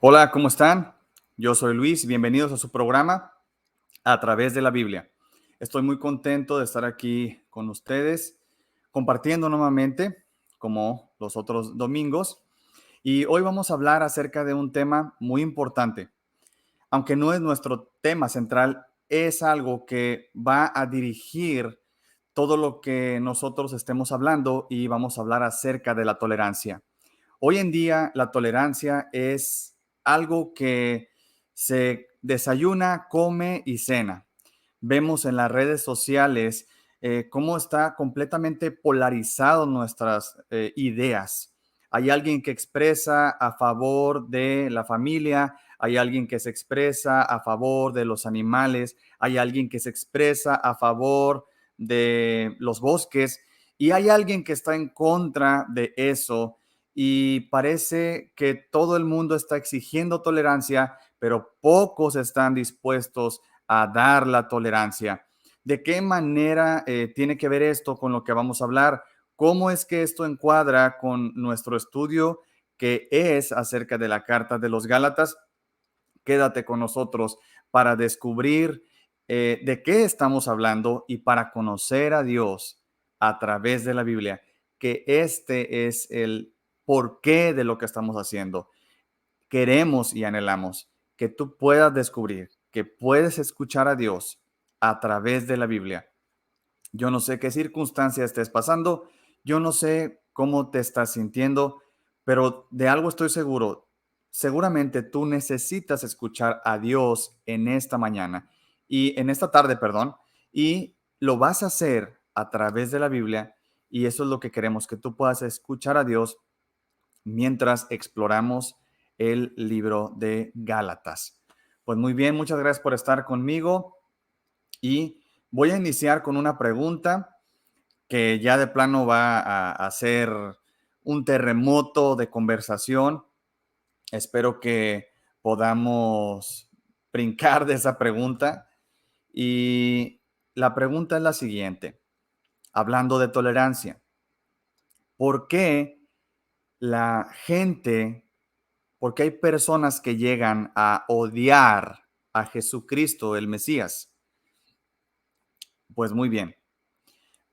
Hola, ¿cómo están? Yo soy Luis, bienvenidos a su programa A través de la Biblia. Estoy muy contento de estar aquí con ustedes, compartiendo nuevamente, como los otros domingos. Y hoy vamos a hablar acerca de un tema muy importante. Aunque no es nuestro tema central, es algo que va a dirigir todo lo que nosotros estemos hablando y vamos a hablar acerca de la tolerancia. Hoy en día la tolerancia es algo que se desayuna, come y cena. Vemos en las redes sociales cómo está completamente polarizado nuestras ideas. Hay alguien que expresa a favor de la familia, hay alguien que se expresa a favor de los animales, hay alguien que se expresa a favor de los bosques y hay alguien que está en contra de eso y parece que todo el mundo está exigiendo tolerancia, pero pocos están dispuestos a dar la tolerancia. ¿De qué manera tiene que ver esto con lo que vamos a hablar? ¿Cómo es que esto encuadra con nuestro estudio que es acerca de la carta de los Gálatas? Quédate con nosotros para descubrir de qué estamos hablando y para conocer a Dios a través de la Biblia, que este es el porqué de lo que estamos haciendo. Queremos y anhelamos que tú puedas descubrir que puedes escuchar a Dios a través de la Biblia. Yo no sé qué circunstancia estés pasando, yo no sé cómo te estás sintiendo, pero de algo estoy seguro. Seguramente tú necesitas escuchar a Dios en esta mañana y en esta tarde, perdón, y lo vas a hacer a través de la Biblia y eso es lo que queremos, que tú puedas escuchar a Dios mientras exploramos el libro de Gálatas. Pues muy bien, muchas gracias por estar conmigo y voy a iniciar con una pregunta que ya de plano va a ser un terremoto de conversación. Espero que podamos brincar de esa pregunta. Y la pregunta es la siguiente, hablando de tolerancia. ¿Por qué la gente, por qué hay personas que llegan a odiar a Jesucristo, el Mesías? Pues muy bien.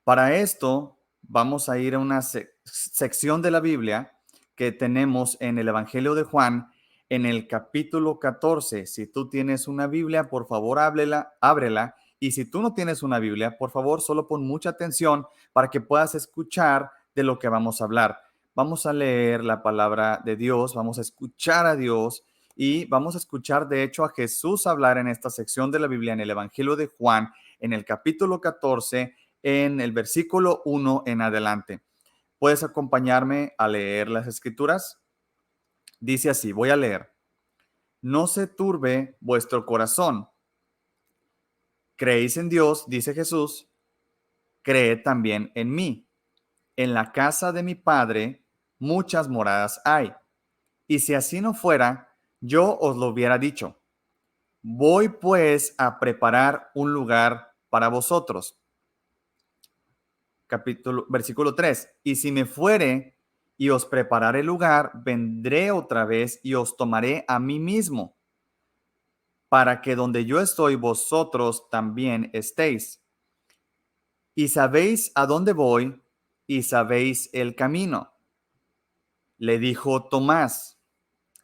Para esto, vamos a ir a una sección de la Biblia que tenemos en el Evangelio de Juan, en el capítulo 14. Si tú tienes una Biblia, por favor, ábrela. Y si tú no tienes una Biblia, por favor, solo pon mucha atención para que puedas escuchar de lo que vamos a hablar. Vamos a leer la palabra de Dios, vamos a escuchar a Dios y vamos a escuchar, de hecho, a Jesús hablar en esta sección de la Biblia, en el Evangelio de Juan, en el capítulo 14 en el versículo 1 en adelante. ¿Puedes acompañarme a leer las escrituras? Dice así, voy a leer. No se turbe vuestro corazón. Creéis en Dios, dice Jesús, creed también en mí. En la casa de mi Padre muchas moradas hay. Y si así no fuera, yo os lo hubiera dicho. Voy pues a preparar un lugar para vosotros. Versículo 3. Y si me fuere y os prepararé lugar, vendré otra vez y os tomaré a mí mismo, para que donde yo estoy, vosotros también estéis. Y sabéis a dónde voy y sabéis el camino. Le dijo Tomás,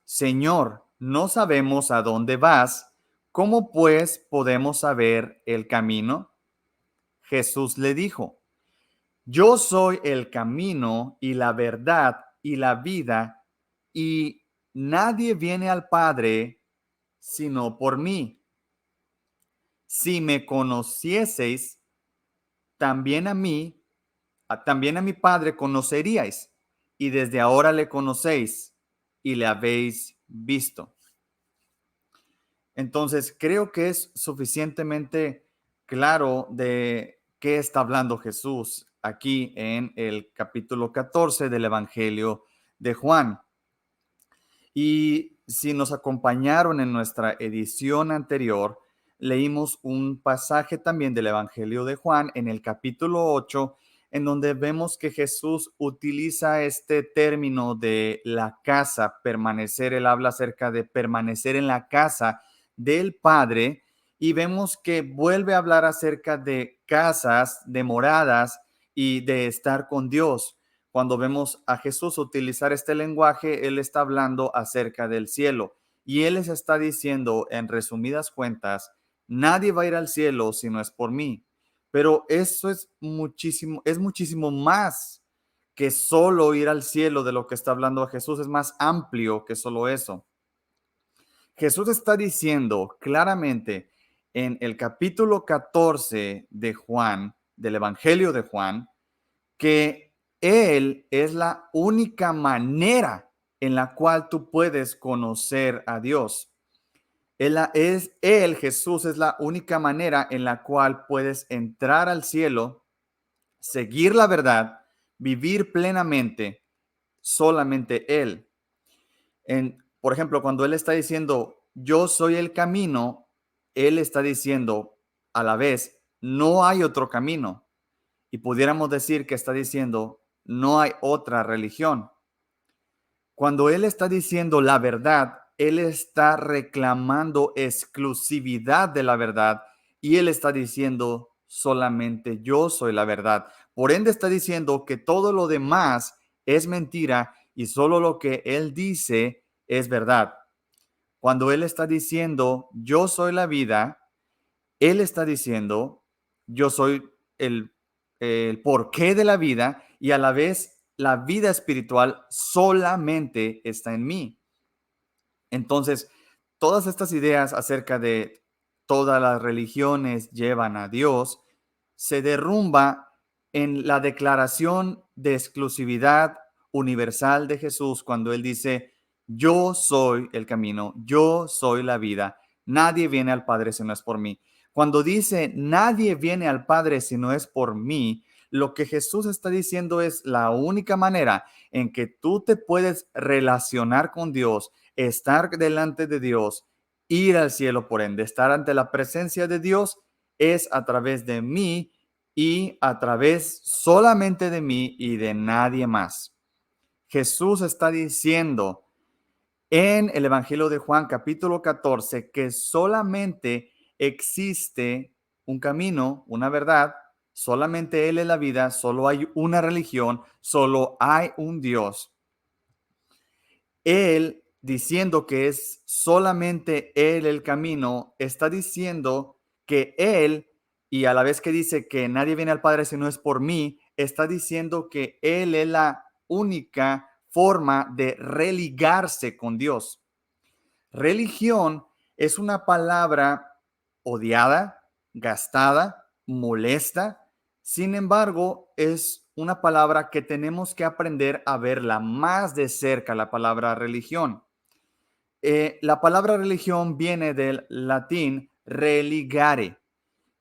Señor, no sabemos a dónde vas, ¿cómo pues podemos saber el camino? Jesús le dijo, yo soy el camino y la verdad y la vida, y nadie viene al Padre sino por mí. Si me conocieseis, también a mí, también a mi Padre conoceríais, y desde ahora le conocéis y le habéis visto. Entonces, creo que es suficientemente claro de qué está hablando Jesús aquí en el capítulo 14 del Evangelio de Juan. Y si nos acompañaron en nuestra edición anterior, leímos un pasaje también del Evangelio de Juan en el capítulo 8, en donde vemos que Jesús utiliza este término de la casa, permanecer. Él habla acerca de permanecer en la casa del Padre, y vemos que vuelve a hablar acerca de casas, de moradas y de estar con Dios. Cuando vemos a Jesús utilizar este lenguaje, Él está hablando acerca del cielo, y Él les está diciendo, en resumidas cuentas, nadie va a ir al cielo si no es por mí. Pero eso es muchísimo más que solo ir al cielo. De lo que está hablando Jesús es más amplio que solo eso. Jesús está diciendo claramente en el capítulo 14 de Juan, del Evangelio de Juan, que Él es la única manera en la cual tú puedes conocer a Dios. Jesús, es la única manera en la cual puedes entrar al cielo, seguir la verdad, vivir plenamente, solamente Él. Por ejemplo, cuando Él está diciendo, yo soy el camino, Él está diciendo a la vez, no hay otro camino. Y pudiéramos decir que está diciendo, no hay otra religión. Cuando Él está diciendo la verdad, Él está reclamando exclusividad de la verdad, y Él está diciendo, solamente yo soy la verdad. Por ende está diciendo que todo lo demás es mentira y solo lo que Él dice es verdad. Cuando Él está diciendo, yo soy la vida, Él está diciendo, yo soy el porqué de la vida, y a la vez la vida espiritual solamente está en mí. Entonces, todas estas ideas acerca de todas las religiones llevan a Dios se derrumba en la declaración de exclusividad universal de Jesús cuando Él dice, yo soy el camino, yo soy la vida, nadie viene al Padre si no es por mí. Cuando dice, nadie viene al Padre si no es por mí, lo que Jesús está diciendo es la única manera en que tú te puedes relacionar con Dios, estar delante de Dios, ir al cielo, por ende, estar ante la presencia de Dios, es a través de mí y a través solamente de mí y de nadie más. Jesús está diciendo en el Evangelio de Juan capítulo 14 que solamente existe un camino, una verdad, solamente Él es la vida, solo hay una religión, solo hay un Dios. Él, diciendo que es solamente Él el camino, está diciendo que Él, y a la vez que dice que nadie viene al Padre si no es por mí, está diciendo que Él es la única forma de religarse con Dios. Religión es una palabra odiada, gastada, molesta. Sin embargo, es una palabra que tenemos que aprender a verla más de cerca, la palabra religión. La palabra religión viene del latín religare,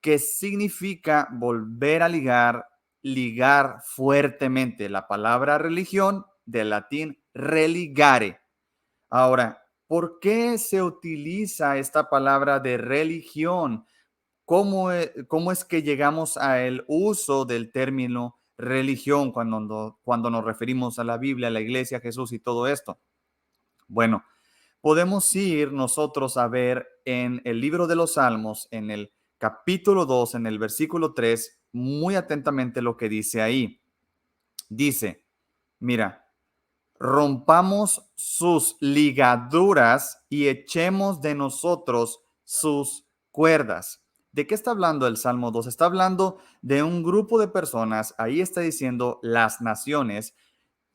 que significa volver a ligar, ligar fuertemente. La palabra religión del latín religare. Ahora, ¿por qué se utiliza esta palabra de religión? ¿Cómo es que llegamos al uso del término religión cuando nos referimos a la Biblia, a la iglesia, a Jesús y todo esto? Bueno, podemos ir nosotros a ver en el libro de los Salmos, en el capítulo 2, en el versículo 3, muy atentamente lo que dice ahí. Dice, mira, rompamos sus ligaduras y echemos de nosotros sus cuerdas. ¿De qué está hablando el Salmo 2? Está hablando de un grupo de personas, ahí está diciendo las naciones,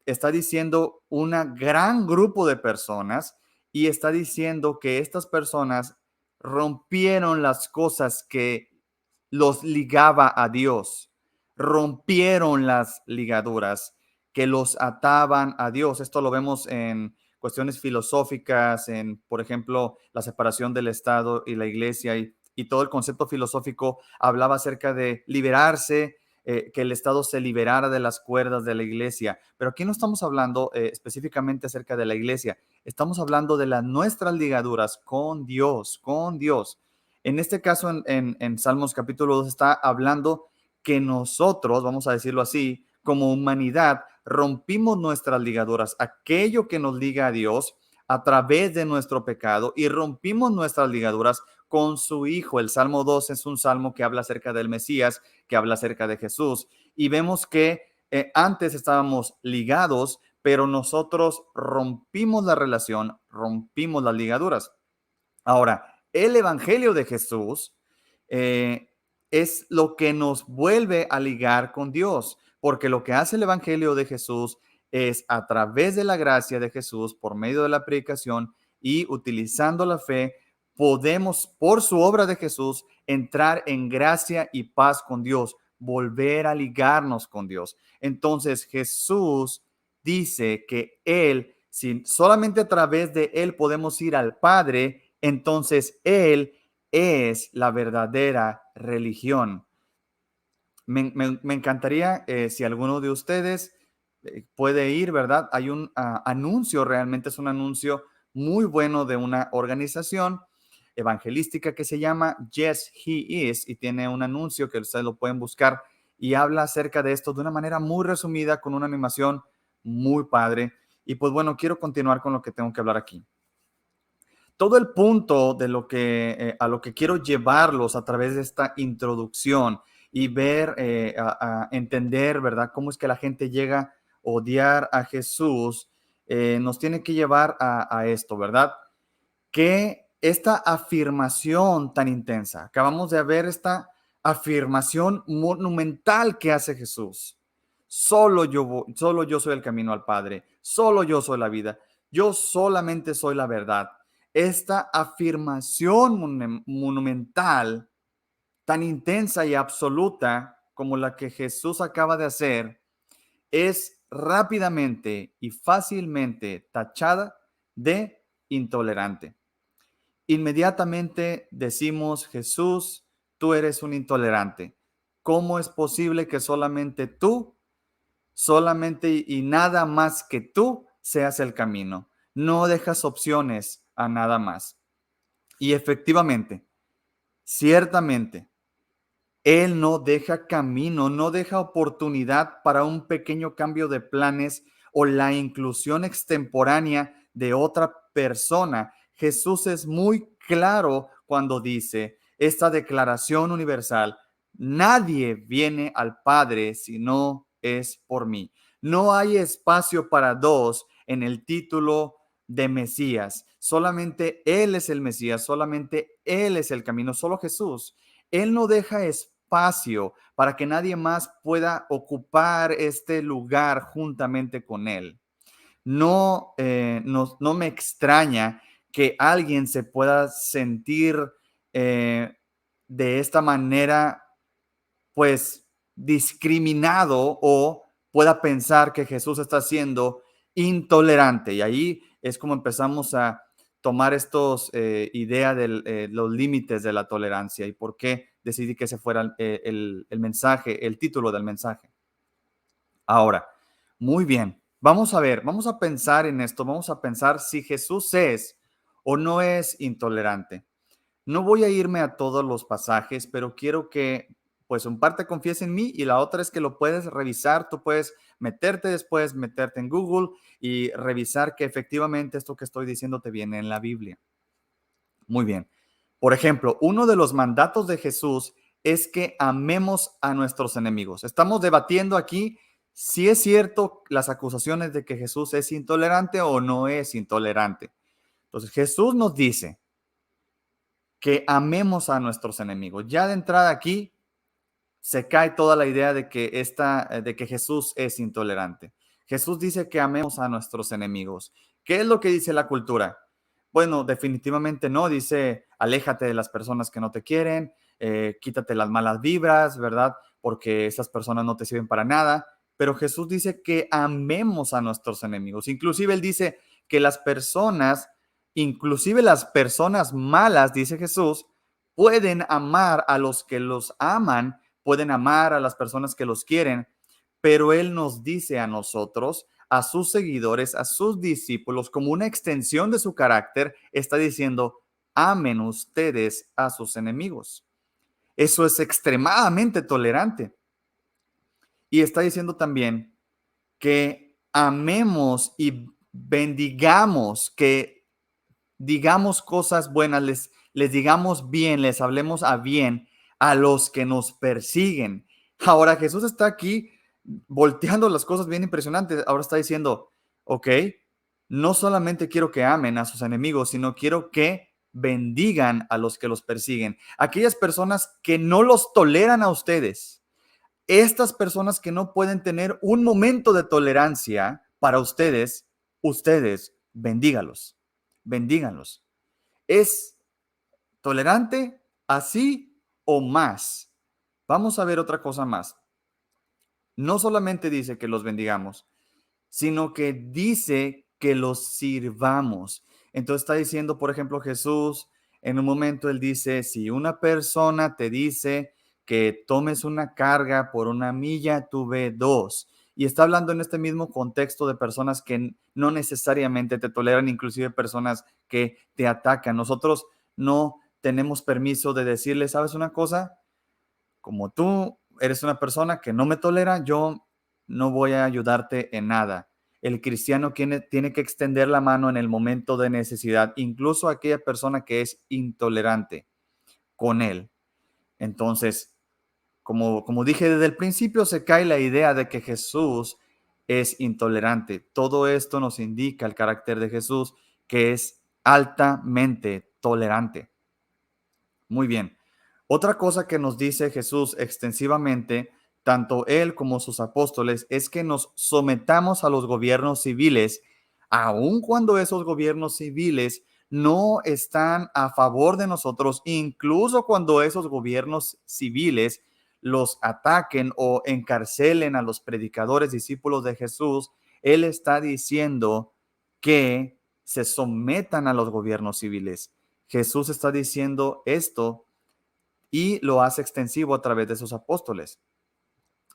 está diciendo un gran grupo de personas, y está diciendo que estas personas rompieron las cosas que los ligaba a Dios, rompieron las ligaduras que los ataban a Dios. Esto lo vemos en cuestiones filosóficas, en, por ejemplo, la separación del Estado y la iglesia, y todo el concepto filosófico hablaba acerca de liberarse, que el Estado se liberara de las cuerdas de la iglesia. Pero aquí no estamos hablando específicamente acerca de la iglesia, estamos hablando de las nuestras ligaduras con Dios, con Dios. En este caso, en Salmos capítulo 2 está hablando que nosotros, vamos a decirlo así, como humanidad, rompimos nuestras ligaduras, aquello que nos liga a Dios a través de nuestro pecado, y rompimos nuestras ligaduras con su Hijo. El Salmo 2 es un salmo que habla acerca del Mesías, que habla acerca de Jesús, y vemos que antes estábamos ligados, pero nosotros rompimos la relación, rompimos las ligaduras. Ahora, el Evangelio de Jesús es lo que nos vuelve a ligar con Dios, porque lo que hace el Evangelio de Jesús es, a través de la gracia de Jesús, por medio de la predicación y utilizando la fe, podemos, por su obra de Jesús, entrar en gracia y paz con Dios, volver a ligarnos con Dios. Entonces Jesús dice que Él, si solamente a través de Él podemos ir al Padre, entonces Él es la verdadera religión. Me encantaría si alguno de ustedes puede ir, ¿verdad? Hay un anuncio, realmente es un anuncio muy bueno de una organización evangelística que se llama Yes, He Is, y tiene un anuncio que ustedes lo pueden buscar, y habla acerca de esto de una manera muy resumida, con una animación muy padre. Y pues bueno, quiero continuar con lo que tengo que hablar aquí. Todo el punto de lo que a lo que quiero llevarlos a través de esta introducción y ver, a entender, ¿verdad? Cómo es que la gente llega a odiar a Jesús, nos tiene que llevar a esto, ¿verdad? Que esta afirmación tan intensa, acabamos de ver esta afirmación monumental que hace Jesús. Solo yo soy el camino al Padre, solo yo soy la vida, yo solamente soy la verdad. Esta afirmación monumental, tan intensa y absoluta como la que Jesús acaba de hacer, es rápidamente y fácilmente tachada de intolerante. Inmediatamente decimos: Jesús, tú eres un intolerante. ¿Cómo es posible que solamente y nada más que tú seas el camino? No dejas opciones a nada más. Y efectivamente, ciertamente, Él no deja camino, no deja oportunidad para un pequeño cambio de planes o la inclusión extemporánea de otra persona. Jesús es muy claro cuando dice esta declaración universal: nadie viene al Padre si no es por mí. No hay espacio para dos en el título de Mesías. Solamente Él es el Mesías, solamente Él es el camino, solo Jesús. Él no deja espacio para que nadie más pueda ocupar este lugar juntamente con Él. No me extraña que alguien se pueda sentir eh, de esta manera, pues, discriminado, o pueda pensar que Jesús está siendo intolerante. Y ahí es como empezamos a tomar estos idea de los límites de la tolerancia y por qué decidí que ese fuera el mensaje, el título del mensaje. Ahora, muy bien, vamos a ver, vamos a pensar en esto, vamos a pensar si Jesús es o no es intolerante. No voy a irme a todos los pasajes, pero quiero que, pues, en parte confíes en mí, y la otra es que lo puedes revisar. Tú puedes meterte en Google y revisar que efectivamente esto que estoy diciendo te viene en la Biblia. Muy bien. Por ejemplo, uno de los mandatos de Jesús es que amemos a nuestros enemigos. Estamos debatiendo aquí si es cierto las acusaciones de que Jesús es intolerante o no es intolerante. Entonces, Jesús nos dice que amemos a nuestros enemigos. Ya de entrada aquí se cae toda la idea de que Jesús es intolerante. Jesús dice que amemos a nuestros enemigos. ¿Qué es lo que dice la cultura? Bueno, definitivamente no. Dice: aléjate de las personas que no te quieren, quítate las malas vibras, ¿verdad? Porque esas personas no te sirven para nada. Pero Jesús dice que amemos a nuestros enemigos. Inclusive Él dice que inclusive las personas malas, dice Jesús, pueden amar a los que los aman, pueden amar a las personas que los quieren, pero Él nos dice a nosotros, a sus seguidores, a sus discípulos, como una extensión de su carácter, está diciendo: amen ustedes a sus enemigos. Eso es extremadamente tolerante. Y está diciendo también que amemos y bendigamos, que digamos cosas buenas, les digamos bien, les hablemos a bien a los que nos persiguen. Ahora Jesús está aquí volteando las cosas bien impresionantes. Ahora está diciendo, ok, no solamente quiero que amen a sus enemigos, sino quiero que bendigan a los que los persiguen. Aquellas personas que no los toleran a ustedes, estas personas que no pueden tener un momento de tolerancia para ustedes, ustedes bendígalos, bendíganlos. ¿Es tolerante así o más? Vamos a ver otra cosa más. No solamente dice que los bendigamos, sino que dice que los sirvamos. Entonces está diciendo, por ejemplo, Jesús, en un momento él dice, si una persona te dice que tomes una carga por una milla, tú ve dos. Y está hablando en este mismo contexto de personas que no necesariamente te toleran, inclusive personas que te atacan. Nosotros no tenemos permiso de decirle, ¿sabes una cosa? Como tú eres una persona que no me tolera, yo no voy a ayudarte en nada. El cristiano tiene que extender la mano en el momento de necesidad, incluso a aquella persona que es intolerante con él. Entonces, como dije desde el principio, se cae la idea de que Jesús es intolerante. Todo esto nos indica el carácter de Jesús, que es altamente tolerante. Muy bien. Otra cosa que nos dice Jesús extensivamente, tanto él como sus apóstoles, es que nos sometamos a los gobiernos civiles, aun cuando esos gobiernos civiles no están a favor de nosotros, incluso cuando esos gobiernos civiles los ataquen o encarcelen a los predicadores discípulos de Jesús, él está diciendo que se sometan a los gobiernos civiles. Jesús está diciendo esto y lo hace extensivo a través de sus apóstoles.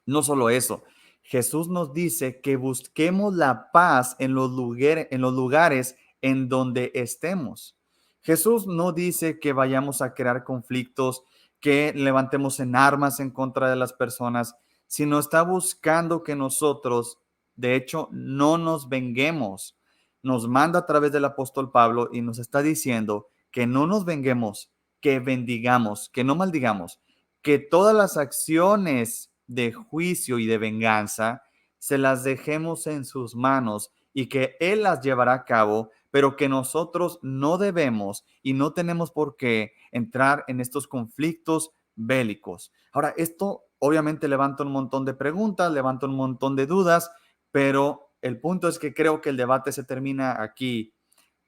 No solo eso, Jesús nos dice que busquemos la paz en los lugares en donde estemos. Jesús no dice que vayamos a crear conflictos, que levantemos en armas en contra de las personas, sino está buscando que nosotros, de hecho, no nos venguemos. Nos manda a través del apóstol Pablo y nos está diciendo que no nos venguemos, que bendigamos, que no maldigamos, que todas las acciones de juicio y de venganza se las dejemos en sus manos y que Él las llevará a cabo, pero que nosotros no debemos y no tenemos por qué entrar en estos conflictos bélicos. Ahora, esto obviamente levanta un montón de preguntas, levanta un montón de dudas, pero el punto es que creo que el debate se termina aquí.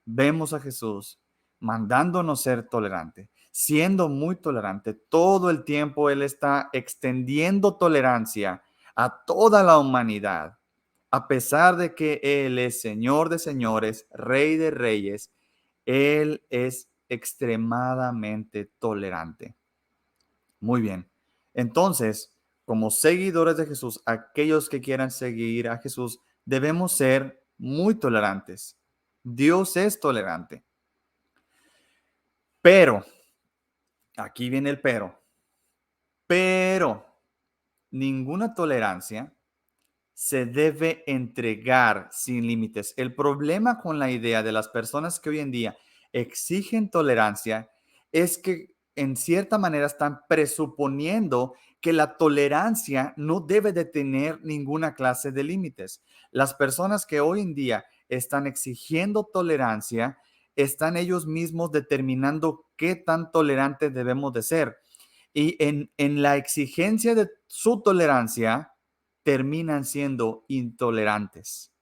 Vemos a Jesús mandándonos ser tolerante, siendo muy tolerante. Todo el tiempo Él está extendiendo tolerancia a toda la humanidad, a pesar de que Él es Señor de señores, Rey de reyes. Él es extremadamente tolerante. Muy bien. Entonces, como seguidores de Jesús, aquellos que quieran seguir a Jesús, debemos ser muy tolerantes. Dios es tolerante. Pero, aquí viene el pero ninguna tolerancia se debe entregar sin límites. El problema con la idea de las personas que hoy en día exigen tolerancia es que en cierta manera están presuponiendo que la tolerancia no debe de tener ninguna clase de límites. Las personas que hoy en día están exigiendo tolerancia están ellos mismos determinando qué tan tolerantes debemos de ser. Y en la exigencia de su tolerancia, terminan siendo intolerantes.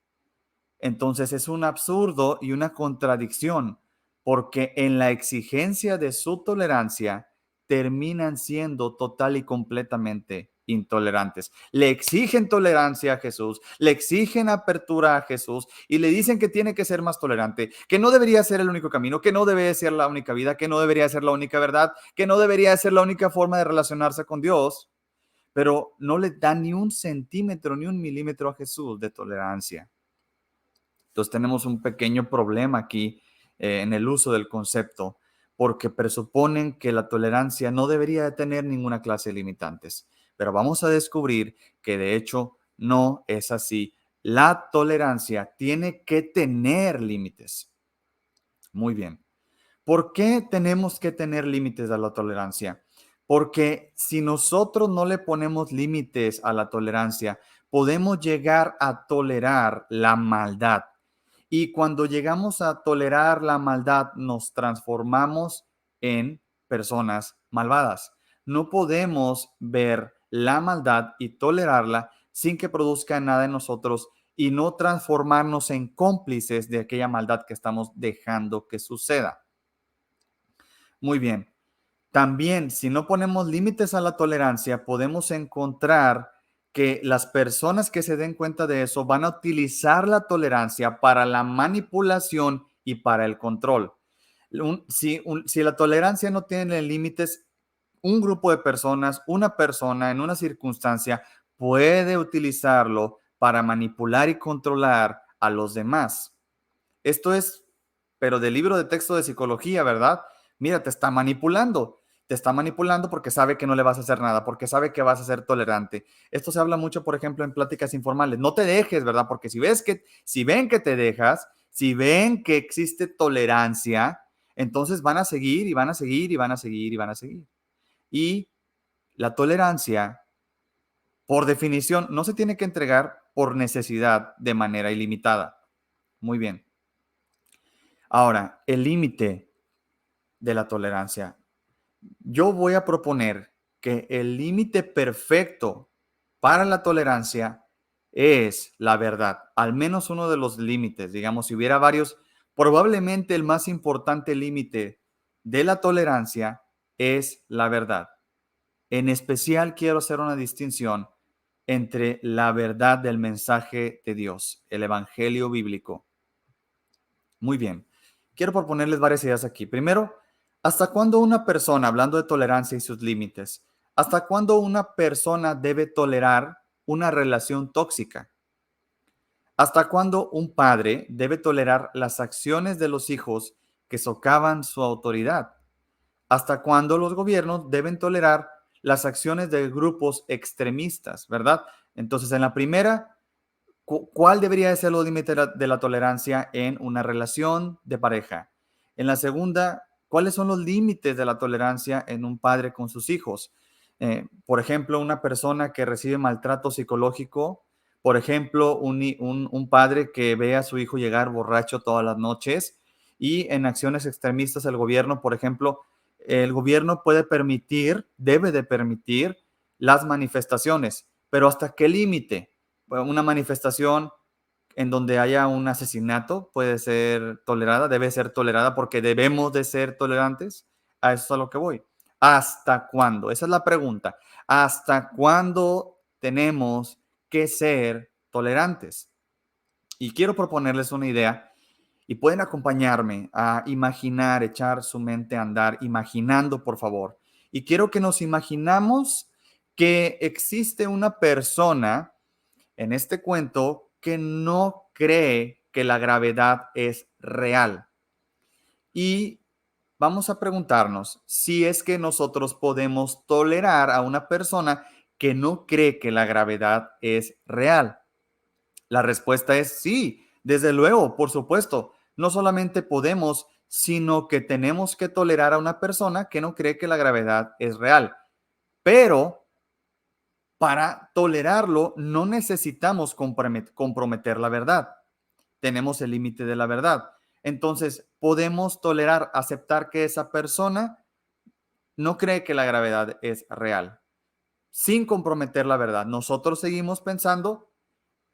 Entonces es un absurdo y una contradicción, porque en la exigencia de su tolerancia terminan siendo total y completamente intolerantes. Le exigen tolerancia a Jesús, le exigen apertura a Jesús y le dicen que tiene que ser más tolerante, que no debería ser el único camino, que no debería ser la única vida, que no debería ser la única verdad, que no debería ser la única forma de relacionarse con Dios, pero no le da ni un centímetro ni un milímetro a Jesús de tolerancia. Entonces tenemos un pequeño problema aquí en el uso del concepto, porque presuponen que la tolerancia no debería de tener ninguna clase de limitantes. pero vamos a descubrir que de hecho no es así. La tolerancia tiene que tener límites. Muy bien. ¿Por qué tenemos que tener límites a la tolerancia? Porque si nosotros no le ponemos límites a la tolerancia, podemos llegar a tolerar la maldad. Y cuando llegamos a tolerar la maldad, nos transformamos en personas malvadas. No podemos ver la maldad y tolerarla sin que produzca nada en nosotros y no transformarnos en cómplices de aquella maldad que estamos dejando que suceda. Muy bien. También, si no ponemos límites a la tolerancia, podemos encontrar que las personas que se den cuenta de eso van a utilizar la tolerancia para la manipulación y para el control. Si la tolerancia no tiene límites, un grupo de personas, una persona en una circunstancia puede utilizarlo para manipular y controlar a los demás. Esto es, pero del libro de texto de psicología, ¿verdad? Mira, te está manipulando. Te está manipulando porque sabe que no le vas a hacer nada, porque sabe que vas a ser tolerante. Esto se habla mucho, por ejemplo, en pláticas informales. No te dejes, ¿verdad? Porque si ven que te dejas, si ven que existe tolerancia, entonces van a seguir y van a seguir y van a seguir y van a seguir. Y la tolerancia, por definición, no se tiene que entregar por necesidad de manera ilimitada. Muy bien. Ahora, el límite de la tolerancia. Yo voy a proponer que el límite perfecto para la tolerancia es la verdad, al menos uno de los límites. Digamos, si hubiera varios, probablemente el más importante límite de la tolerancia es la verdad. En especial quiero hacer una distinción entre la verdad del mensaje de Dios, el evangelio bíblico. Muy bien. Quiero proponerles varias ideas aquí. Primero, ¿hasta cuándo una persona, hablando de tolerancia y sus límites, hasta cuándo una persona debe tolerar una relación tóxica? ¿Hasta cuándo un padre debe tolerar las acciones de los hijos que socavan su autoridad? ¿Hasta cuándo los gobiernos deben tolerar las acciones de grupos extremistas, verdad? Entonces, en la primera, ¿cuál debería ser el límite de la tolerancia en una relación de pareja? En la segunda, ¿cuáles son los límites de la tolerancia en un padre con sus hijos? Por ejemplo, una persona que recibe maltrato psicológico, por ejemplo, un padre que ve a su hijo llegar borracho todas las noches y en acciones extremistas el gobierno, por ejemplo, el gobierno puede permitir, debe de permitir las manifestaciones, pero ¿hasta qué límite? Una manifestación en donde haya un asesinato puede ser tolerada, debe ser tolerada porque debemos de ser tolerantes. A eso es a lo que voy. ¿Hasta cuándo? Esa es la pregunta. ¿Hasta cuándo tenemos que ser tolerantes? Y quiero proponerles una idea y pueden acompañarme a imaginar, echar su mente a andar, imaginando, por favor. Y quiero que nos imaginamos que existe una persona en este cuento que no cree que la gravedad es real. Y vamos a preguntarnos si es que nosotros podemos tolerar a una persona que no cree que la gravedad es real. La respuesta es sí, desde luego, por supuesto. No solamente podemos, sino que tenemos que tolerar a una persona que no cree que la gravedad es real. Pero para tolerarlo, no necesitamos comprometer la verdad. Tenemos el límite de la verdad. Entonces, podemos tolerar, aceptar que esa persona no cree que la gravedad es real, sin comprometer la verdad. Nosotros seguimos pensando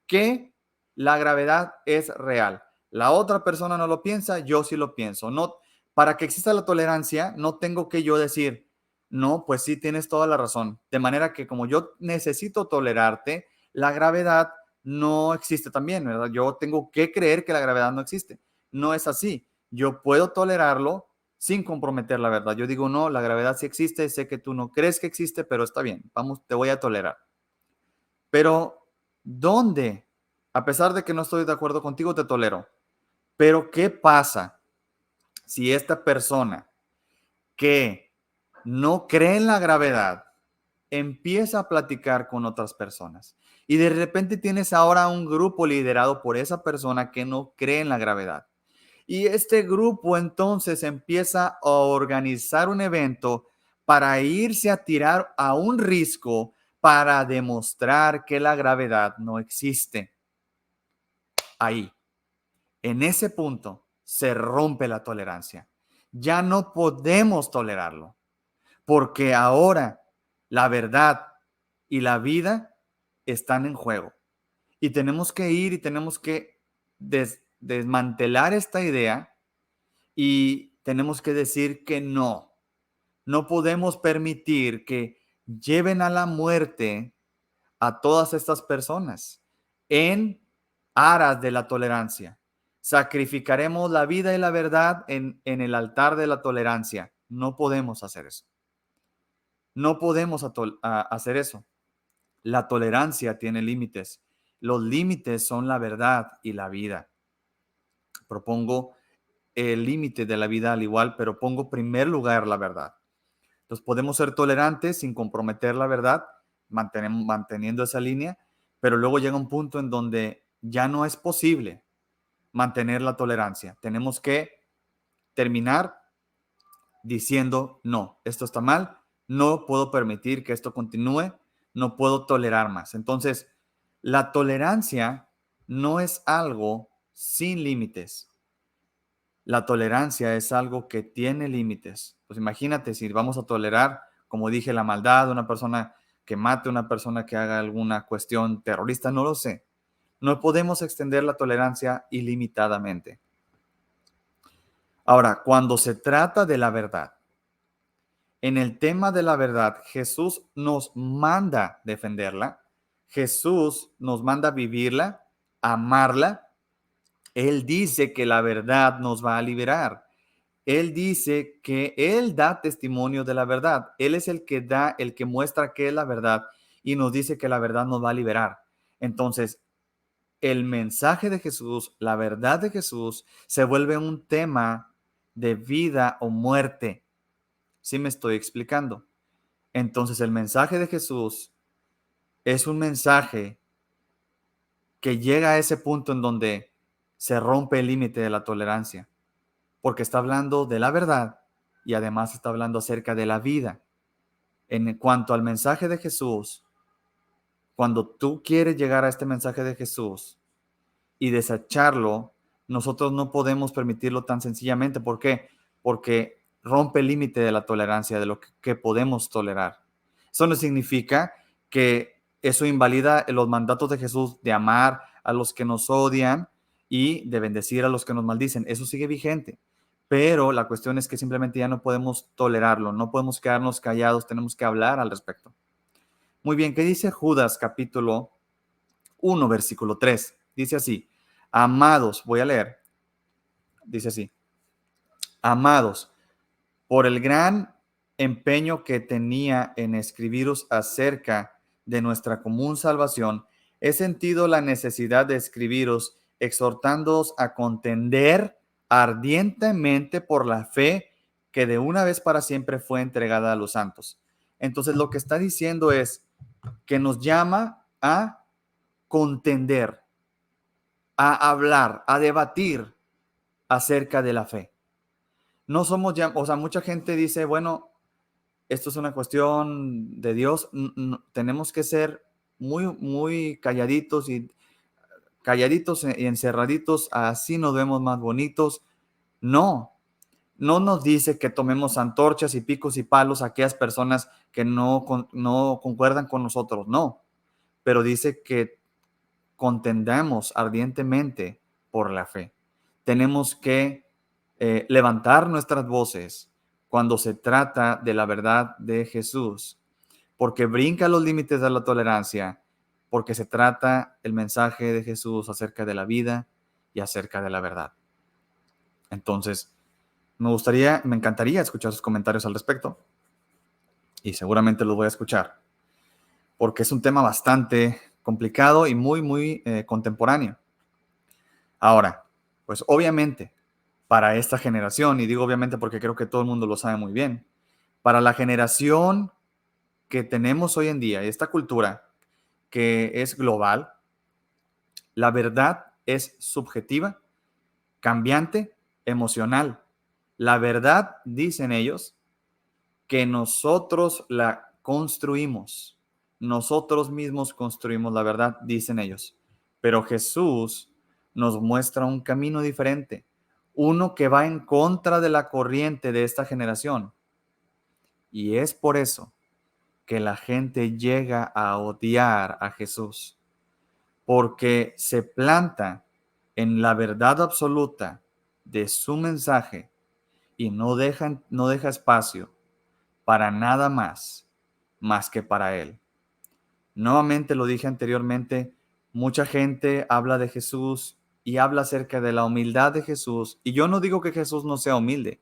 que la gravedad es real. La otra persona no lo piensa, yo sí lo pienso. No, para que exista la tolerancia, no tengo que yo decir, no, pues sí, tienes toda la razón. De manera que como yo necesito tolerarte, la gravedad no existe también, ¿verdad? Yo tengo que creer que la gravedad no existe. No es así. Yo puedo tolerarlo sin comprometer la verdad. Yo digo, no, la gravedad sí existe, sé que tú no crees que existe, pero está bien, vamos, te voy a tolerar. Pero, ¿dónde? A pesar de que no estoy de acuerdo contigo, te tolero. Pero, ¿qué pasa si esta persona que no cree en la gravedad empieza a platicar con otras personas. Y de repente tienes ahora un grupo liderado por esa persona que no cree en la gravedad. Y este grupo entonces empieza a organizar un evento para irse a tirar a un risco para demostrar que la gravedad no existe. Ahí, en ese punto, se rompe la tolerancia. Ya no podemos tolerarlo, porque ahora la verdad y la vida están en juego. Y tenemos que ir y tenemos que desmantelar esta idea y tenemos que decir que no. No podemos permitir que lleven a la muerte a todas estas personas en aras de la tolerancia. Sacrificaremos la vida y la verdad en el altar de la tolerancia. No podemos hacer eso. No podemos hacer eso. La tolerancia tiene límites. Los límites son la verdad y la vida. Propongo el límite de la vida al igual, pero pongo en primer lugar la verdad. Entonces podemos ser tolerantes sin comprometer la verdad, manteniendo esa línea, pero luego llega un punto en donde ya no es posible mantener la tolerancia. Tenemos que terminar diciendo, no, esto está mal, no puedo permitir que esto continúe, no puedo tolerar más. Entonces, la tolerancia no es algo sin límites. La tolerancia es algo que tiene límites. Pues imagínate si vamos a tolerar, como dije, la maldad de una persona que mate, una persona que haga alguna cuestión terrorista, no lo sé. No podemos extender la tolerancia ilimitadamente. Ahora, cuando se trata de la verdad, en el tema de la verdad, Jesús nos manda defenderla, Jesús nos manda vivirla, amarla. Él dice que la verdad nos va a liberar. Él dice que Él da testimonio de la verdad. Él es el que da, el que muestra qué es la verdad y nos dice que la verdad nos va a liberar. Entonces, el mensaje de Jesús, la verdad de Jesús, se vuelve un tema de vida o muerte. ¿Sí me estoy explicando? Entonces, el mensaje de Jesús es un mensaje que llega a ese punto en donde se rompe el límite de la tolerancia, porque está hablando de la verdad y además está hablando acerca de la vida. En cuanto al mensaje de Jesús, cuando tú quieres llegar a este mensaje de Jesús y desecharlo, nosotros no podemos permitirlo tan sencillamente. ¿Por qué? Porque rompe el límite de la tolerancia, de lo que podemos tolerar. Eso no significa que eso invalida los mandatos de Jesús de amar a los que nos odian y de bendecir a los que nos maldicen. Eso sigue vigente. Pero la cuestión es que simplemente ya no podemos tolerarlo, no podemos quedarnos callados, tenemos que hablar al respecto. Muy bien, ¿qué dice Judas capítulo 1, versículo 3? Dice así, amados, voy a leer, dice así, amados, por el gran empeño que tenía en escribiros acerca de nuestra común salvación, he sentido la necesidad de escribiros exhortándoos a contender ardientemente por la fe que de una vez para siempre fue entregada a los santos. Entonces lo que está diciendo es que nos llama a contender, a hablar, a debatir acerca de la fe. No somos ya, o sea, mucha gente dice, bueno, esto es una cuestión de Dios, tenemos que ser muy calladitos y encerraditos, así nos vemos más bonitos. No, no nos dice que tomemos antorchas y picos y palos a aquellas personas que no concuerdan con nosotros, no, pero dice que contendamos ardientemente por la fe. Tenemos que levantar nuestras voces cuando se trata de la verdad de Jesús, porque brinca los límites de la tolerancia, porque se trata el mensaje de Jesús acerca de la vida y acerca de la verdad. Entonces, me encantaría escuchar sus comentarios al respecto y seguramente los voy a escuchar, porque es un tema bastante complicado y muy contemporáneo. Ahora, pues obviamente, para esta generación, y digo obviamente porque creo que todo el mundo lo sabe muy bien, para la generación que tenemos hoy en día, esta cultura que es global, la verdad es subjetiva, cambiante, emocional. La verdad, dicen ellos, que nosotros la construimos. Nosotros mismos construimos la verdad, dicen ellos. Pero Jesús nos muestra un camino diferente, uno que va en contra de la corriente de esta generación. Y es por eso que la gente llega a odiar a Jesús, porque se planta en la verdad absoluta de su mensaje y no deja espacio para nada más que para Él. Nuevamente lo dije anteriormente, mucha gente habla de Jesús y habla acerca de la humildad de Jesús. Y yo no digo que Jesús no sea humilde,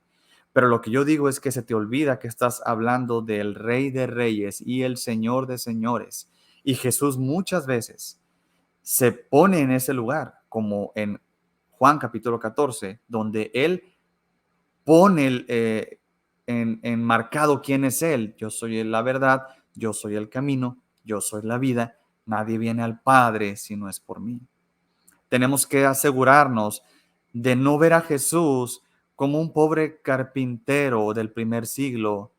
pero lo que yo digo es que se te olvida que estás hablando del Rey de Reyes y el Señor de Señores. Y Jesús muchas veces se pone en ese lugar, como en Juan capítulo 14, donde Él pone en marcado quién es Él. Yo soy la verdad, yo soy el camino, yo soy la vida. Nadie viene al Padre si no es por mí. Tenemos que asegurarnos de no ver a Jesús como un pobre carpintero del primer siglo,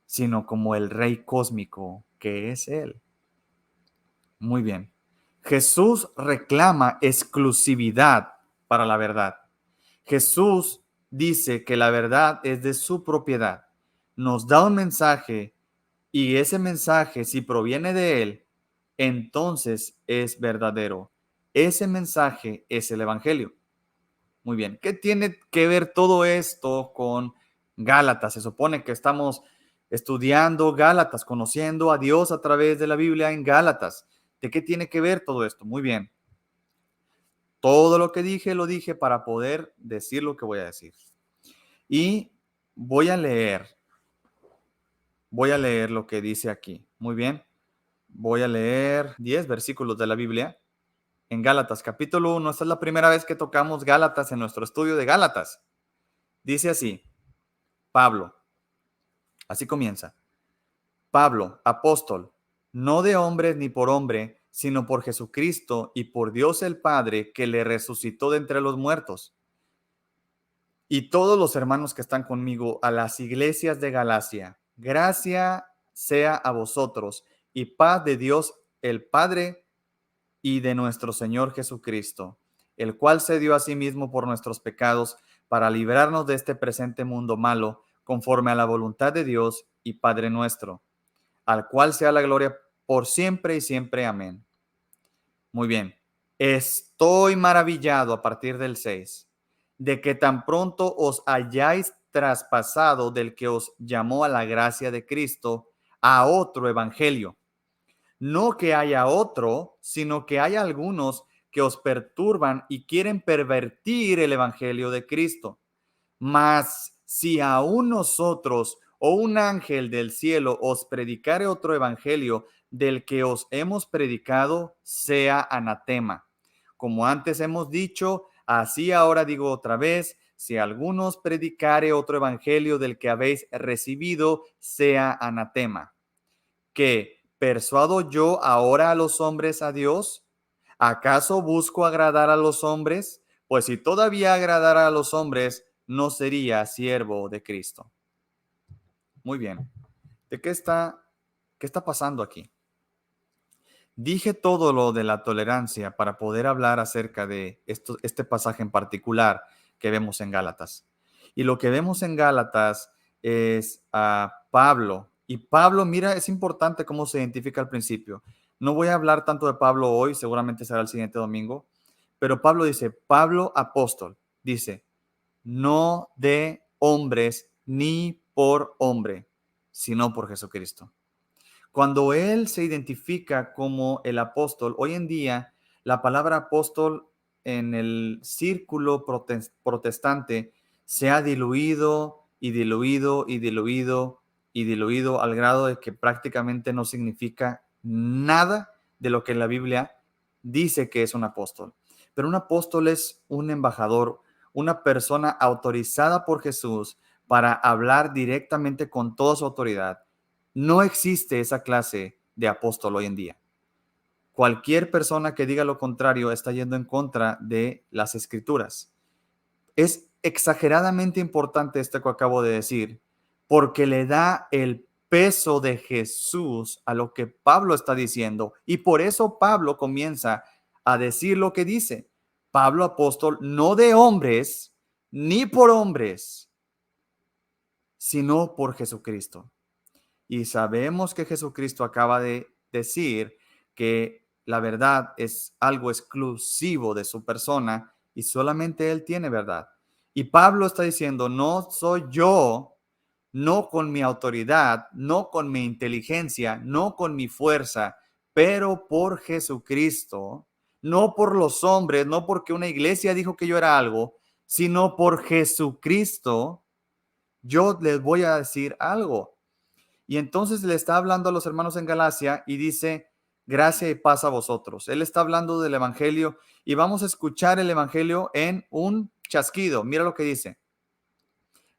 sino como el Rey cósmico que es Él. Muy bien. Jesús reclama exclusividad para la verdad. Jesús dice que la verdad es de su propiedad. Nos da un mensaje y ese mensaje, si proviene de Él, entonces es verdadero. Ese mensaje es el Evangelio. Muy bien. ¿Qué tiene que ver todo esto con Gálatas? Se supone que estamos estudiando Gálatas, conociendo a Dios a través de la Biblia en Gálatas. ¿De qué tiene que ver todo esto? Muy bien. Todo lo que dije, lo dije para poder decir lo que voy a decir. Y voy a leer lo que dice aquí. Muy bien. Voy a leer 10 versículos de la Biblia en Gálatas, capítulo 1. Esta es la primera vez que tocamos Gálatas en nuestro estudio de Gálatas. Dice así, Pablo, así comienza. Pablo, apóstol, no de hombres ni por hombre, sino por Jesucristo y por Dios el Padre que le resucitó de entre los muertos. Y todos los hermanos que están conmigo a las iglesias de Galacia, gracia sea a vosotros y paz de Dios el Padre y de nuestro Señor Jesucristo, el cual se dio a sí mismo por nuestros pecados para librarnos de este presente mundo malo, conforme a la voluntad de Dios y Padre nuestro, al cual sea la gloria por siempre y siempre. Amén. Muy bien. Estoy maravillado a partir del 6 de que tan pronto os hayáis traspasado del que os llamó a la gracia de Cristo a otro evangelio. No que haya otro, sino que hay algunos que os perturban y quieren pervertir el evangelio de Cristo. Mas si aún nosotros o un ángel del cielo os predicare otro evangelio del que os hemos predicado, sea anatema. Como antes hemos dicho, así ahora digo otra vez, si algunos predicare otro evangelio del que habéis recibido, sea anatema. ¿Qué persuado yo ahora a los hombres a Dios? ¿Acaso busco agradar a los hombres? Pues si todavía agradara a los hombres, no sería siervo de Cristo. Muy bien. ¿De qué está pasando aquí? Dije todo lo de la tolerancia para poder hablar acerca de este pasaje en particular que vemos en Gálatas. Y lo que vemos en Gálatas es a Pablo. Y Pablo, mira, es importante cómo se identifica al principio. No voy a hablar tanto de Pablo hoy, seguramente será el siguiente domingo, pero Pablo dice, Pablo apóstol, dice, no de hombres ni por hombre, sino por Jesucristo. Cuando él se identifica como el apóstol, hoy en día la palabra apóstol en el círculo protestante se ha diluido y diluido y diluido y diluido al grado de que prácticamente no significa nada de lo que la Biblia dice que es un apóstol. Pero un apóstol es un embajador, una persona autorizada por Jesús para hablar directamente con toda su autoridad No existe esa clase de apóstol hoy en día. Cualquier persona que diga lo contrario está yendo en contra de las escrituras. Es exageradamente importante esto que acabo de decir, porque le da el peso de Jesús a lo que Pablo está diciendo. Y por eso Pablo comienza a decir lo que dice. Pablo apóstol, no de hombres, ni por hombres, sino por Jesucristo. Y sabemos que Jesucristo acaba de decir que la verdad es algo exclusivo de su persona y solamente Él tiene verdad. Y Pablo está diciendo, no soy yo, no con mi autoridad, no con mi inteligencia, no con mi fuerza, pero por Jesucristo, no por los hombres, no porque una iglesia dijo que yo era algo, sino por Jesucristo, yo les voy a decir algo. Y entonces le está hablando a los hermanos en Galacia y dice, gracia y paz a vosotros. Él está hablando del evangelio y vamos a escuchar el evangelio en un chasquido. Mira lo que dice.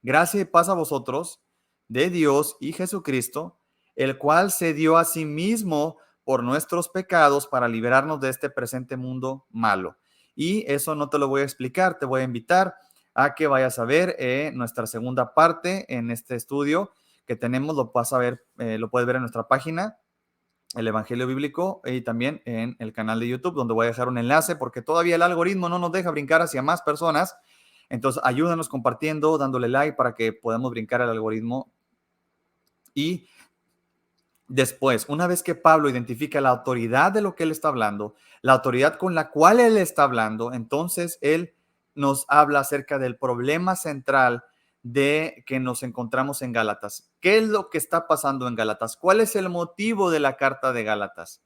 Gracia y paz a vosotros de Dios y Jesucristo, el cual se dio a sí mismo por nuestros pecados para liberarnos de este presente mundo malo. Y eso no te lo voy a explicar, te voy a invitar a que vayas a ver nuestra segunda parte en este estudio que tenemos, lo vas a ver, lo puedes ver en nuestra página, el Evangelio Bíblico, y también en el canal de YouTube, donde voy a dejar un enlace, porque todavía el algoritmo no nos deja brincar hacia más personas. Entonces, ayúdanos compartiendo, dándole like para que podamos brincar el algoritmo. Y después, una vez que Pablo identifica la autoridad de lo que él está hablando, la autoridad con la cual él está hablando, entonces él nos habla acerca del problema central de que nos encontramos en Gálatas. ¿Qué es lo que está pasando en Gálatas? ¿Cuál es el motivo de la carta de Gálatas?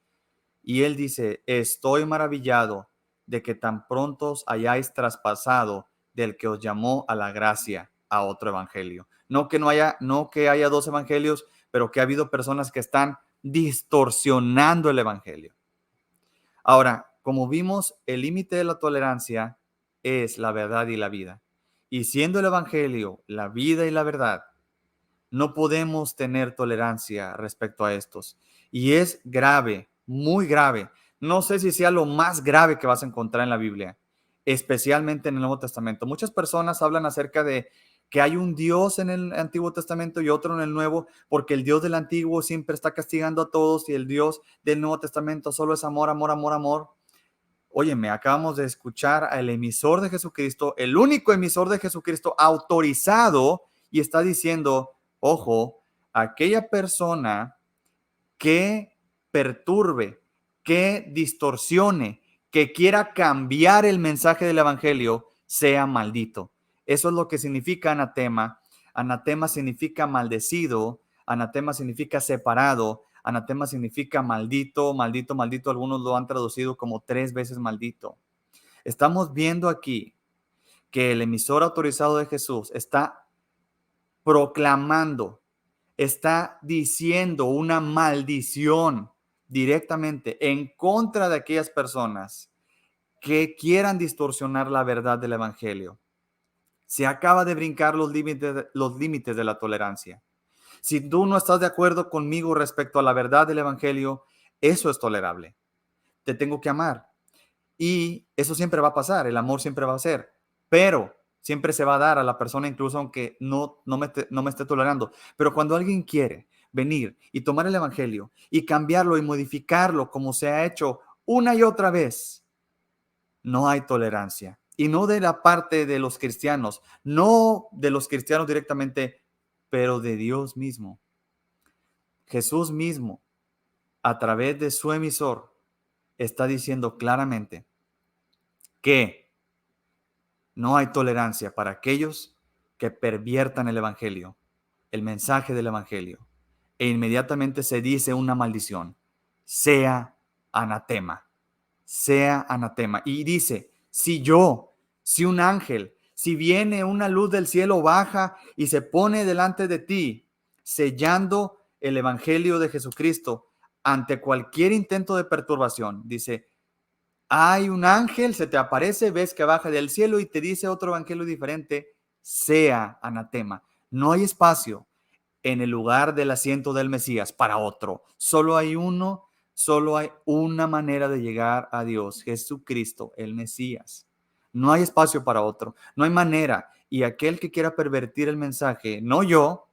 Y él dice, estoy maravillado de que tan prontos hayáis traspasado del que os llamó a la gracia a otro evangelio. No que haya dos evangelios, pero que ha habido personas que están distorsionando el evangelio. Ahora, como vimos, el límite de la tolerancia es la verdad y la vida. Y siendo el evangelio la vida y la verdad, no podemos tener tolerancia respecto a estos. Y es grave, muy grave. No sé si sea lo más grave que vas a encontrar en la Biblia, especialmente en el Nuevo Testamento. Muchas personas hablan acerca de que hay un Dios en el Antiguo Testamento y otro en el Nuevo, porque el Dios del Antiguo siempre está castigando a todos y el Dios del Nuevo Testamento solo es amor, amor, amor, amor. Óyeme, acabamos de escuchar al emisor de Jesucristo, el único emisor de Jesucristo autorizado, y está diciendo, ojo, aquella persona que perturbe, que distorsione, que quiera cambiar el mensaje del evangelio, sea maldito. Eso es lo que significa anatema. Anatema significa maldecido, anatema significa separado, anatema significa maldito, maldito, maldito. Algunos lo han traducido como 3 veces maldito. Estamos viendo aquí que el emisor autorizado de Jesús está proclamando, está diciendo una maldición directamente en contra de aquellas personas que quieran distorsionar la verdad del evangelio. Se acaba de brincar los límites de la tolerancia. Si tú no estás de acuerdo conmigo respecto a la verdad del evangelio, eso es tolerable. Te tengo que amar. Y eso siempre va a pasar, el amor siempre va a ser, pero siempre se va a dar a la persona incluso aunque no me esté tolerando. Pero cuando alguien quiere venir y tomar el evangelio y cambiarlo y modificarlo como se ha hecho una y otra vez, no hay tolerancia. Y no de la parte de los cristianos, no de los cristianos directamente, pero de Dios mismo. Jesús mismo, a través de su emisor, está diciendo claramente que no hay tolerancia para aquellos que perviertan el evangelio, el mensaje del evangelio. E inmediatamente se dice una maldición, sea anatema, sea anatema. Y dice, si un ángel, si viene una luz del cielo baja y se pone delante de ti, sellando el evangelio de Jesucristo ante cualquier intento de perturbación, dice, hay un ángel, se te aparece, ves que baja del cielo y te dice otro evangelio diferente, sea anatema. No hay espacio. en el lugar del asiento del Mesías para otro. Solo hay uno, solo hay una manera de llegar a Dios, Jesucristo, el Mesías. No hay espacio para otro, no hay manera. Y aquel que quiera pervertir el mensaje, no yo,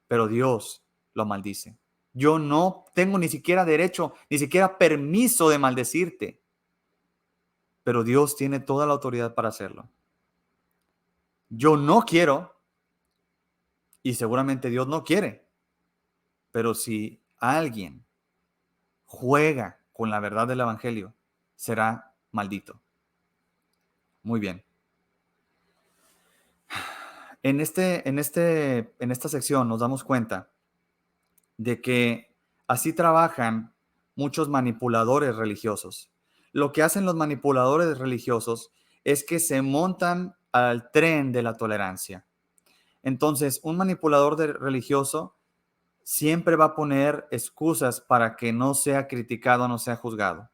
pero Dios lo maldice. Yo no tengo ni siquiera derecho, ni siquiera permiso de maldecirte, pero Dios tiene toda la autoridad para hacerlo. Yo no quiero y seguramente Dios no quiere, pero si alguien juega con la verdad del Evangelio, será maldito. Muy bien. En esta sección nos damos cuenta de que así trabajan muchos manipuladores religiosos. Lo que hacen los manipuladores religiosos es que se montan al tren de la tolerancia. Entonces, un manipulador religioso siempre va a poner excusas para que no sea criticado, no sea juzgado.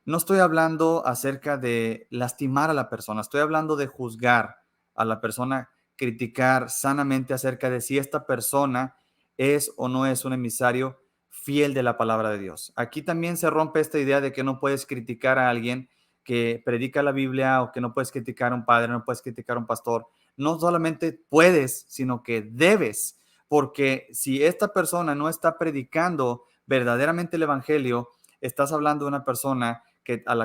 No estoy hablando acerca de lastimar a la persona, estoy hablando de juzgar a la persona, criticar sanamente acerca de si esta persona es o no es un emisario fiel de la palabra de Dios. Aquí también se rompe esta idea de que no puedes criticar a alguien que predica la Biblia o que no puedes criticar a un padre, no puedes criticar a un pastor. No solamente puedes, sino que debes, porque si esta persona no está predicando verdaderamente el evangelio, estás hablando de una persona con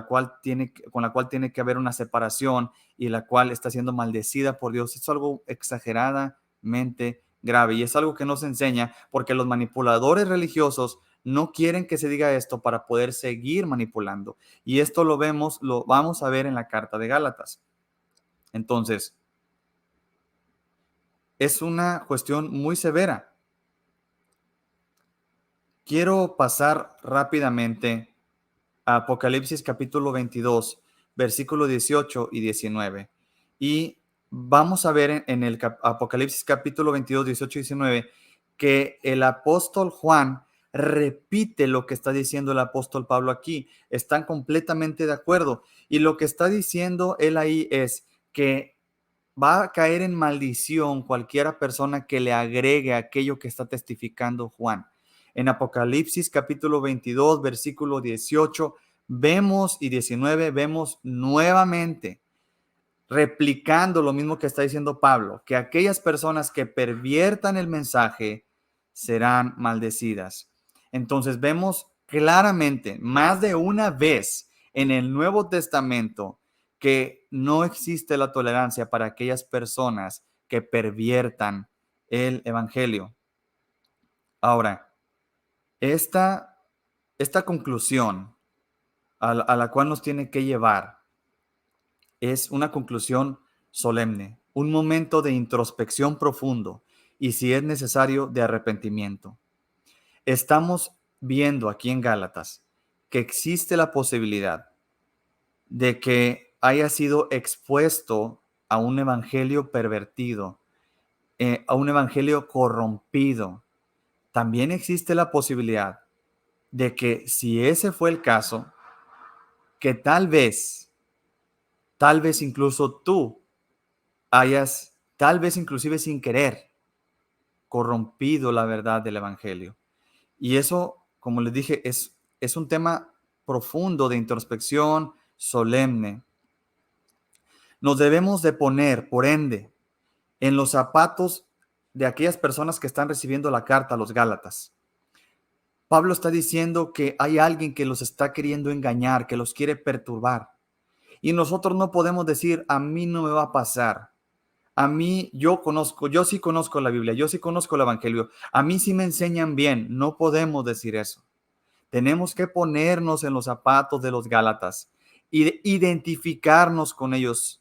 la cual tiene que haber una separación y la cual está siendo maldecida por Dios. Es algo exageradamente grave y es algo que no se enseña porque los manipuladores religiosos no quieren que se diga esto para poder seguir manipulando. Y esto lo vamos a ver en la carta de Gálatas. Entonces, es una cuestión muy severa. Quiero pasar rápidamente a Apocalipsis capítulo 22, versículo 18 y 19. Y vamos a ver en el Apocalipsis capítulo 22, 18 y 19 que el apóstol Juan repite lo que está diciendo el apóstol Pablo aquí. Están completamente de acuerdo. Y lo que está diciendo él ahí es que va a caer en maldición cualquiera persona que le agregue aquello que está testificando Juan. En Apocalipsis capítulo 22, versículo 18, vemos y 19, vemos nuevamente replicando lo mismo que está diciendo Pablo, que aquellas personas que perviertan el mensaje serán maldecidas. Entonces vemos claramente más de una vez en el Nuevo Testamento que no existe la tolerancia para aquellas personas que perviertan el evangelio. Ahora, esta conclusión a la cual nos tiene que llevar es una conclusión solemne, un momento de introspección profundo y, si es necesario, de arrepentimiento. Estamos viendo aquí en Gálatas que existe la posibilidad de que haya sido expuesto a un evangelio pervertido, a un evangelio corrompido. También existe la posibilidad de que, si ese fue el caso, que tal vez incluso tú hayas, tal vez inclusive sin querer, corrompido la verdad del evangelio. Y eso, como les dije, es un tema profundo de introspección, solemne. Nos debemos de poner, por ende, en los zapatos de aquellas personas que están recibiendo la carta a los Gálatas. Pablo está diciendo que hay alguien que los está queriendo engañar, que los quiere perturbar. Y nosotros no podemos decir, a mí no me va a pasar. A mí, yo sí conozco la Biblia, yo sí conozco el Evangelio. A mí sí me enseñan bien. No podemos decir eso. Tenemos que ponernos en los zapatos de los Gálatas y identificarnos con ellos.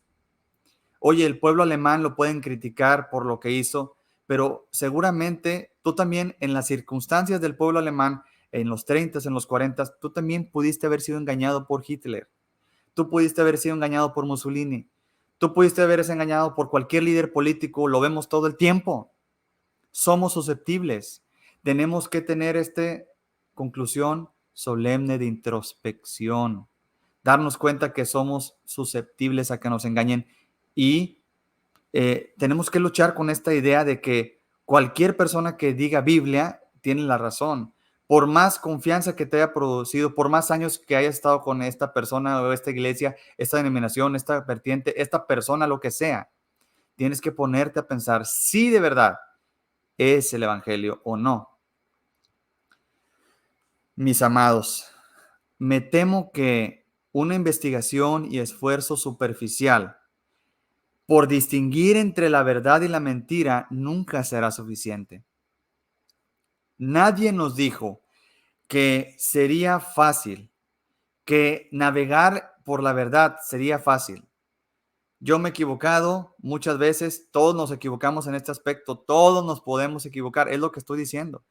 Oye, el pueblo alemán lo pueden criticar por lo que hizo, pero seguramente tú también, en las circunstancias del pueblo alemán, en los 30, en los 40, tú también pudiste haber sido engañado por Hitler. Tú pudiste haber sido engañado por Mussolini. Tú pudiste haberse engañado por cualquier líder político. Lo vemos todo el tiempo. Somos susceptibles. Tenemos que tener esta conclusión solemne de introspección. Darnos cuenta que somos susceptibles a que nos engañen y tenemos que luchar con esta idea de que Cualquier persona que diga Biblia tiene la razón. Por más confianza que te haya producido, por más años que hayas estado con esta persona o esta iglesia, esta denominación, esta vertiente, esta persona, lo que sea, tienes que ponerte a pensar si de verdad es el evangelio o no. Mis amados, me temo que una investigación y esfuerzo superficial por distinguir entre la verdad y la mentira nunca será suficiente. Nadie nos dijo que sería fácil, que navegar por la verdad sería fácil. Yo me he equivocado muchas veces, todos nos equivocamos en este aspecto, todos nos podemos equivocar, es lo que estoy diciendo.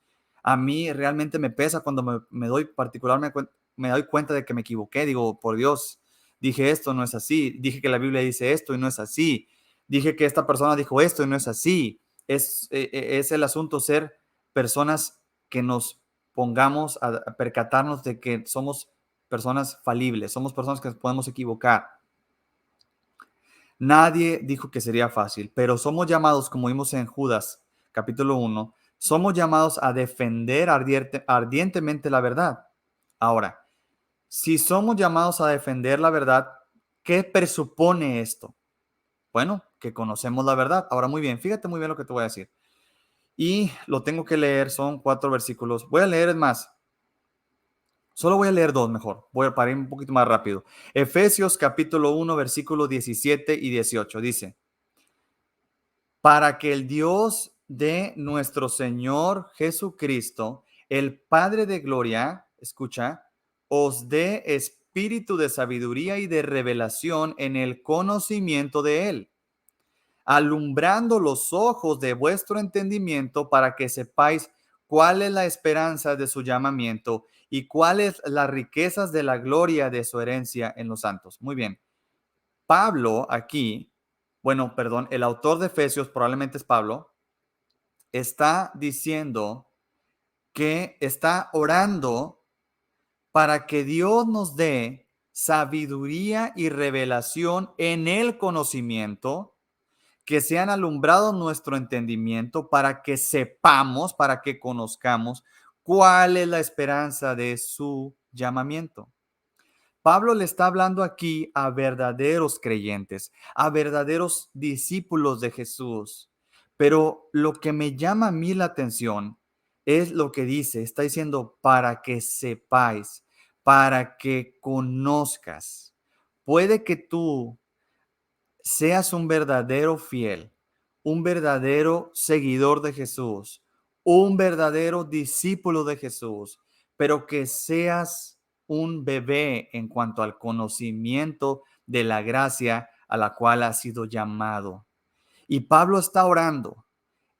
A mí realmente me pesa cuando me doy particularmente, me doy cuenta de que me equivoqué, digo, por Dios, dije esto, no es así, dije que la Biblia dice esto y no es así, dije que esta persona dijo esto y no es así. Es el asunto ser personas que nos pongamos a percatarnos de que somos personas falibles, somos personas que nos podemos equivocar. Nadie dijo que sería fácil, pero somos llamados, como vimos en Judas capítulo 1, somos llamados a defender ardientemente la verdad. Ahora, si somos llamados a defender la verdad, ¿qué presupone esto? Bueno, que conocemos la verdad. Ahora, muy bien, fíjate muy bien lo que te voy a decir. Y lo tengo que leer, son 4 versículos. Voy a leer más. Solo voy a leer 2 mejor. Voy a parar un poquito más rápido. Efesios capítulo 1, versículos 17 y 18. Dice: para que el Dios de nuestro Señor Jesucristo, el Padre de gloria, escucha, os dé espíritu de sabiduría y de revelación en el conocimiento de Él, alumbrando los ojos de vuestro entendimiento para que sepáis cuál es la esperanza de su llamamiento y cuáles las riquezas de la gloria de su herencia en los santos. Muy bien. Pablo aquí, bueno, perdón, el autor de Efesios, probablemente es Pablo, está diciendo que está orando para que Dios nos dé sabiduría y revelación en el conocimiento, que sean alumbrados nuestro entendimiento para que sepamos, para que conozcamos cuál es la esperanza de su llamamiento. Pablo le está hablando aquí a verdaderos creyentes, a verdaderos discípulos de Jesús. Pero lo que me llama a mí la atención es lo que dice, está diciendo para que sepáis, para que conozcas. Puede que tú seas un verdadero fiel, un verdadero seguidor de Jesús, un verdadero discípulo de Jesús, pero que seas un bebé en cuanto al conocimiento de la gracia a la cual has sido llamado. Y Pablo está orando,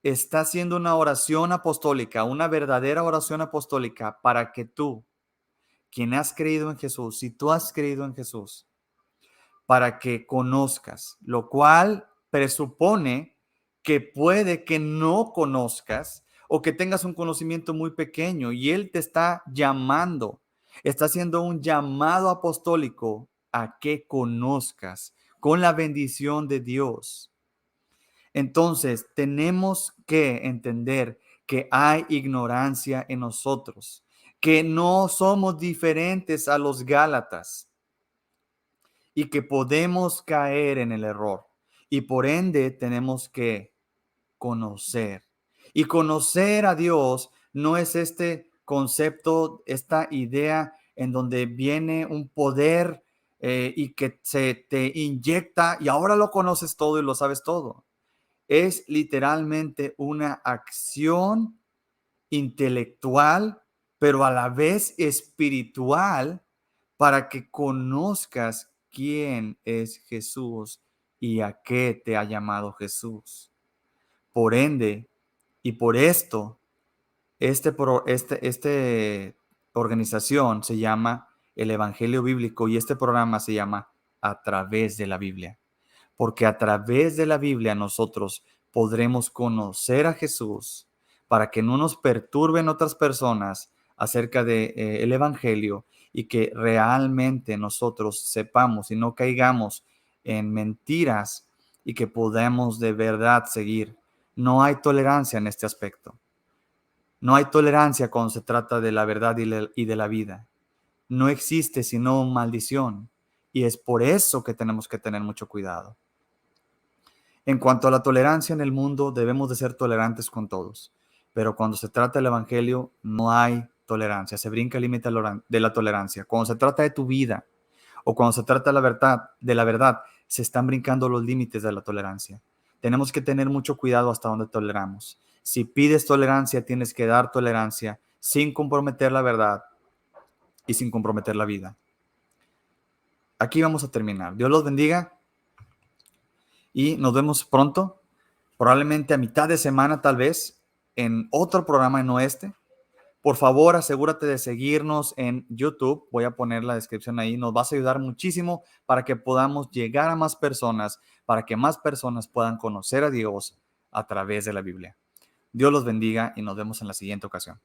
está haciendo una oración apostólica, una verdadera oración apostólica para que tú, quien has creído en Jesús, si tú has creído en Jesús, para que conozcas, lo cual presupone que puede que no conozcas o que tengas un conocimiento muy pequeño y Él te está llamando, está haciendo un llamado apostólico a que conozcas con la bendición de Dios. Entonces, tenemos que entender que hay ignorancia en nosotros, que no somos diferentes a los Gálatas y que podemos caer en el error. Y por ende tenemos que conocer. Y conocer a Dios no es este concepto, esta idea en donde viene un poder y que se te inyecta y ahora lo conoces todo y lo sabes todo. Es literalmente una acción intelectual, pero a la vez espiritual, para que conozcas quién es Jesús y a qué te ha llamado Jesús. Por ende, y por esto, este organización se llama el Evangelio Bíblico y este programa se llama A través de la Biblia. Porque a través de la Biblia nosotros podremos conocer a Jesús para que no nos perturben otras personas acerca de el Evangelio y que realmente nosotros sepamos y no caigamos en mentiras y que podamos de verdad seguir No hay tolerancia en este aspecto. No hay tolerancia cuando se trata de la verdad y de la vida. No existe sino maldición. Y es por eso que tenemos que tener mucho cuidado. En cuanto a la tolerancia en el mundo, debemos de ser tolerantes con todos. Pero cuando se trata del evangelio, no hay tolerancia. Se brinca el límite de la tolerancia. Cuando se trata de tu vida o cuando se trata de la verdad, se están brincando los límites de la tolerancia. Tenemos que tener mucho cuidado hasta donde toleramos. Si pides tolerancia, tienes que dar tolerancia sin comprometer la verdad y sin comprometer la vida. Aquí vamos a terminar. Dios los bendiga y nos vemos pronto, probablemente a mitad de semana tal vez, en otro programa, no este. Por favor, asegúrate de seguirnos en YouTube. Voy a poner la descripción ahí. Nos vas a ayudar muchísimo para que podamos llegar a más personas, para que más personas puedan conocer a Dios a través de la Biblia. Dios los bendiga y nos vemos en la siguiente ocasión.